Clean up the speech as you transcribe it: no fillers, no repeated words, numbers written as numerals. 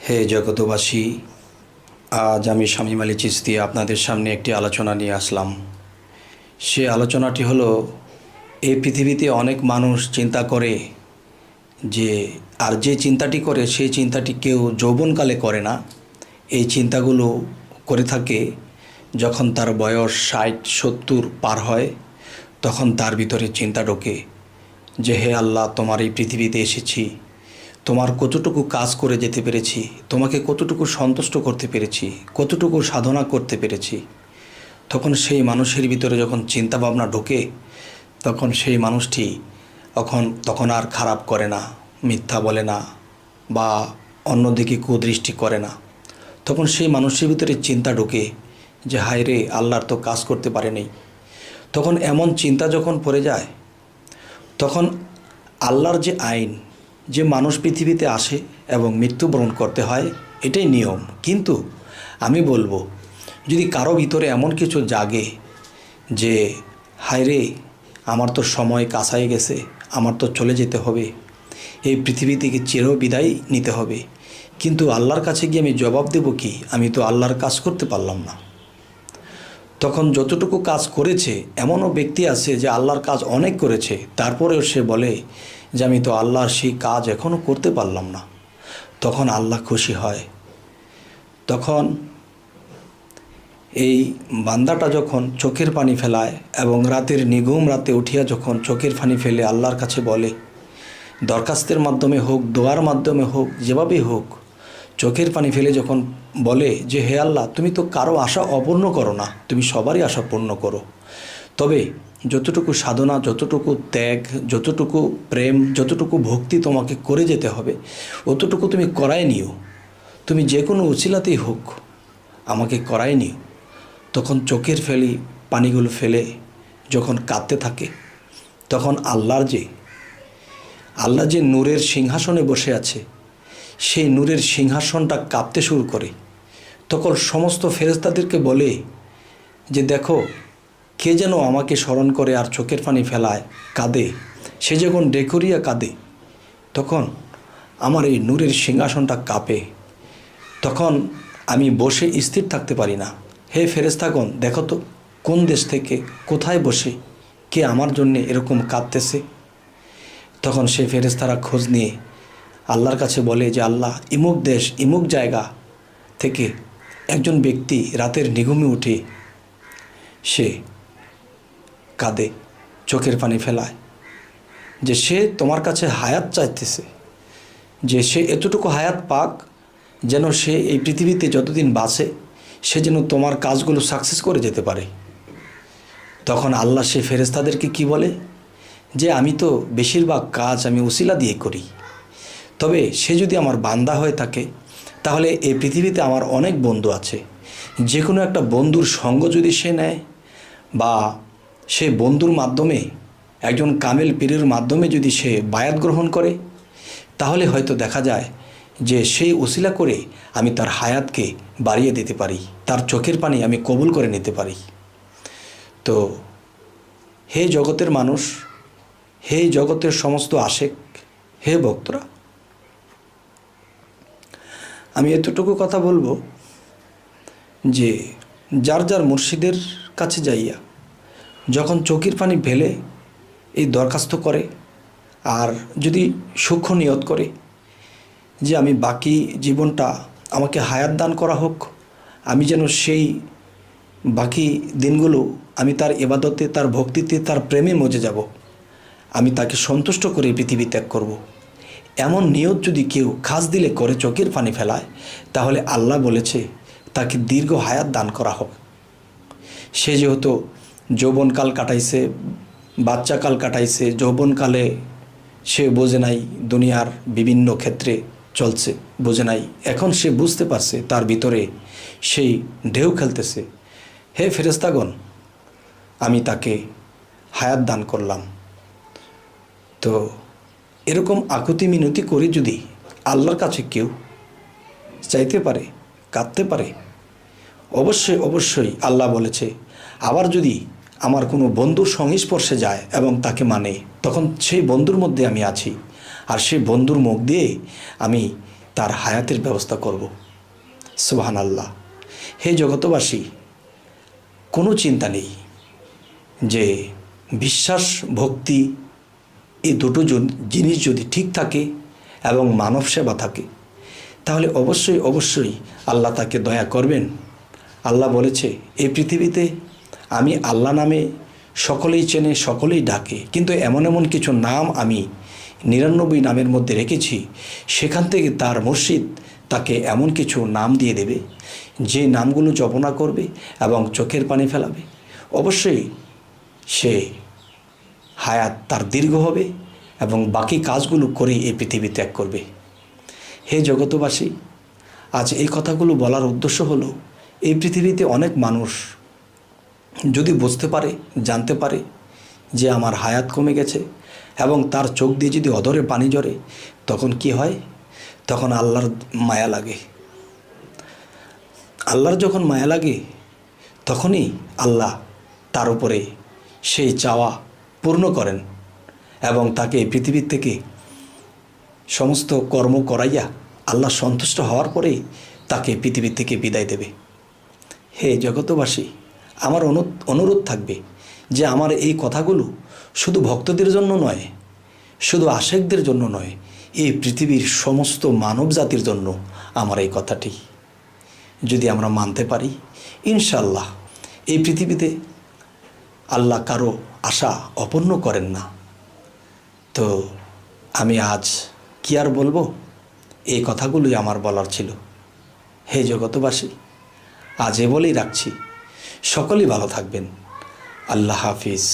হে জগতবাসী, আজ আমি শামীম আলী চিশতি আপনাদের সামনে একটি আলোচনা নিয়ে আসলাম। সে আলোচনাটি হলো, এই পৃথিবীতে অনেক মানুষ চিন্তা করে যে, আর যে চিন্তাটি করে সেই চিন্তাটি কেউ যৌবনকালে করে না। এই চিন্তাগুলো করে থাকে যখন তার বয়স 60-70 পার হয়, তখন তার ভিতরে চিন্তা ঢোকে যে, হে আল্লাহ, তোমার এই পৃথিবীতে এসেছি, তোমার কতটুকু কাজ করে যেতে পেরেছি, তোমাকে কতটুকু সন্তুষ্ট করতে পেরেছি, কতটুকু সাধনা করতে পেরেছি। তখন সেই মানুষের ভিতরে যখন চিন্তা ভাবনা ঢোকে, তখন সেই মানুষটি তখন আর খারাপ করে না, মিথ্যা বলে না, বা অন্যদিকে কুদৃষ্টি করে না। তখন সেই মানুষের ভিতরে চিন্তা ঢোকে যে, হায় রে, আল্লাহর তো কাজ করতে পারেনি। তখন এমন চিন্তা যখন পড়ে যায়, তখন আল্লাহর যে আইন, যে মানুষ পৃথিবীতে আসে এবং মৃত্যুবরণ করতে হয়, এটাই নিয়ম। কিন্তু আমি বলবো, যদি কারো ভিতরে এমন কিছু জাগে যে, হায় রে, আমার তো সময় কাছাই গেছে, আমার তো চলে যেতে হবে, এই পৃথিবী থেকে চিরবিদায় নিতে হবে, কিন্তু আল্লাহর কাছে গিয়ে আমি জবাব দেব কি? আমি তো আল্লাহর কাজ করতে পারলাম না। তখন যতটুকু কাজ করেছে, এমনও ব্যক্তি আছে যে আল্লাহর কাজ অনেক করেছে, তারপরেও সে বলে যে, আমি তো আল্লাহর সেই কাজ এখনও করতে পারলাম না। তখন আল্লাহ খুশি হয়। তখন এই বান্দাটা যখন চোখের পানি ফেলায় এবং রাতের নিঘুম রাতে উঠিয়া যখন চোখের পানি ফেলে আল্লাহর কাছে বলে, দরখাস্তের মাধ্যমে হোক, দোয়ার মাধ্যমে হোক, যেভাবেই হোক, চোখের পানি ফেলে যখন বলে যে, হে আল্লাহ, তুমি তো কারো আশা অপূর্ণ করো না, তুমি সবারই আশা পূর্ণ করো। তবে যতটুকু সাধনা, যতটুকু ত্যাগ, যতটুকু প্রেম, যতটুকু ভক্তি তোমাকে করে যেতে হবে, অতটুকু তুমি করাই নিও। তুমি যে কোনো উছিলাতেই হোক আমাকে করাই নিও। তখন চোখের পানিগুলো ফেলে যখন কাঁদতে থাকে, তখন আল্লাহ যে নূরের সিংহাসনে বসে আছে, সেই নূরের সিংহাসনটা কাঁপতে শুরু করে। তখন সমস্ত ফেরেশতাদেরকে বলে যে, দেখো, কে যেন আমাকে স্মরণ করে আর চোখের পানি ফেলায়, কাঁদে। সে যখন ডেকরিয়া কাঁদে, তখন আমার এই নূরের সিংহাসনটা কাঁপে। তখন আমি বসে স্থির থাকতে পারি না। হে ফেরেশতাগণ, দেখো তো, কোন দেশ থেকে, কোথায় বসে কে আমার জন্যে এরকম কাঁদতেছে। তখন সে ফেরেশতারা খোঁজ নিয়ে আল্লাহর কাছে বলে যে, আল্লাহ, ইমুক দেশ, ইমুক জায়গা থেকে একজন ব্যক্তি রাতের নিঘুমে উঠে সে কাঁদে, চোখের পানি ফেলায়, যে সে তোমার কাছে হায়াত চাইতেছে, যে সে এতটুকু হায়াত পাক যেন সে এই পৃথিবীতে যতদিন বাঁচে সে যেন তোমার কাজগুলো সাকসেস করে যেতে পারে। তখন আল্লাহ সে ফেরেশতাদেরকে কি বলে যে, আমি তো বেশিরভাগ কাজ আমি উসিলা দিয়ে করি, তবে সে যদি আমার বান্দা হয়ে থাকে, তাহলে এই পৃথিবীতে আমার অনেক বন্ধু আছে। যে কোনো একটা বন্ধুর সঙ্গ যদি সে নেয়, বা সে বন্ধুর মাধ্যমে, একজন কামেল পীরের মাধ্যমে যদি সে বায়াত গ্রহণ করে, তাহলে হয়তো দেখা যায় যে সেই উসিলা করে আমি তার হায়াতকে বাড়িয়ে দিতে পারি, তার চোখের পানি আমি কবুল করে নিতে পারি। তো হে জগতের মানুষ, হে জগতের সমস্ত আশেক, হে ভক্তরা, আমি এতটুকু কথা বলবো যে, যার যার মুর্শিদের কাছে যাইয়া যখন চোখের পানি ফেলে এই দরখাস্ত করে, আর যদি সূক্ষ্ম নিয়ত করে যে, আমি বাকি জীবনটা আমাকে হায়াত দান করা হোক, আমি যেন সেই বাকি দিনগুলো আমি তার ইবাদতে, তার ভক্তিতে, তার প্রেমে মজে যাব, আমি তাকে সন্তুষ্ট করে পৃথিবী ত্যাগ করব, এমন নিয়ত যদি কেউ খাস দিলে করে চোখের পানি ফেলায়, তাহলে আল্লাহ বলেছে তাকে দীর্ঘ হায়াত দান করা হোক। সে যেহেতু যৌবনকাল কাটাইছে, বাচ্চাকাল কাটাইছে, যৌবনকালে সে বোঝে নাই দুনিয়ার বিভিন্ন ক্ষেত্রে চলছে, বোঝে নাই, এখন সে বুঝতে পারছে তার ভিতরে সেই ঢেউ খেলতেছে। হে ফেরেশতাগণ, আমি তাকে হায়াত দান করলাম। তো এরকম আকুতি মিনতি করে যদি আল্লাহর কাছে কেউ চাইতে পারে, কাঁদতে পারে, অবশ্যই অবশ্যই আল্লাহ বলেছে, আবার যদি আমার কোনো বন্ধুর সংস্পর্শে যায় এবং তাকে মানে, তখন সেই বন্ধুর মধ্যে আমি আছি, আর সেই বন্ধুর মুখ দিয়ে আমি তার হায়াতের ব্যবস্থা করব। সুবহানাল্লাহ। হে জগতবাসী, কোনো চিন্তা নেই যে বিশ্বাস ভক্তি এই দুটো জিনিস যদি ঠিক থাকে এবং মানব সেবা থাকে, তাহলে অবশ্যই অবশ্যই আল্লাহ তাকে দয়া করবেন। আল্লাহ বলেছে, এই পৃথিবীতে আমি আল্লাহ নামে সকলেই চেনে, সকলেই ডাকে, কিন্তু এমন এমন কিছু নাম আমি 99 নামের মধ্যে রেখেছি, সেখান থেকে তার মুর্শিদ তাকে এমন কিছু নাম দিয়ে দেবে, যে নামগুলো জপনা করবে এবং চোখের পানি ফেলাবে, অবশ্যই সে হায়াত তার দীর্ঘ হবে এবং বাকি কাজগুলো করেই এই পৃথিবী ত্যাগ করবে। হে জগতবাসী, আজ এই কথাগুলো বলার উদ্দেশ্য হলো, এই পৃথিবীতে অনেক মানুষ যদি বুঝতে পারে, জানতে পারে যে আমার হায়াত কমে গেছে এবং তার চোখ দিয়ে যদি অধরে পানি ঝরে, তখন কি হয়? তখন আল্লাহর মায়া লাগে। আল্লাহর যখন মায়া লাগে, তখনই আল্লাহ তার উপরে সেই চাওয়া পূর্ণ করেন এবং তাকে পৃথিবীর থেকে সমস্ত কর্ম করাইয়া আল্লাহ সন্তুষ্ট হওয়ার পরেই তাকে পৃথিবী থেকে বিদায় দেবে। হে জগতবাসী, আমার অনুরোধ থাকবে যে আমার এই কথাগুলো শুধু ভক্তদের জন্য নয়, শুধু আশেকদের জন্য নয়, এই পৃথিবীর সমস্ত মানব জাতির জন্য আমার এই কথাটি যদি আমরা মানতে পারি, ইনশাল্লাহ এই পৃথিবীতে আল্লাহ কারো আশা অপূর্ণ করেন না। তো আমি আজ কি আর বলবো, এই কথাগুলোই আমার বলার ছিল। হে জগতবাসী, আজ এ বলেই রাখছি, সকলেই ভালো থাকবেন। আল্লাহ হাফিজ।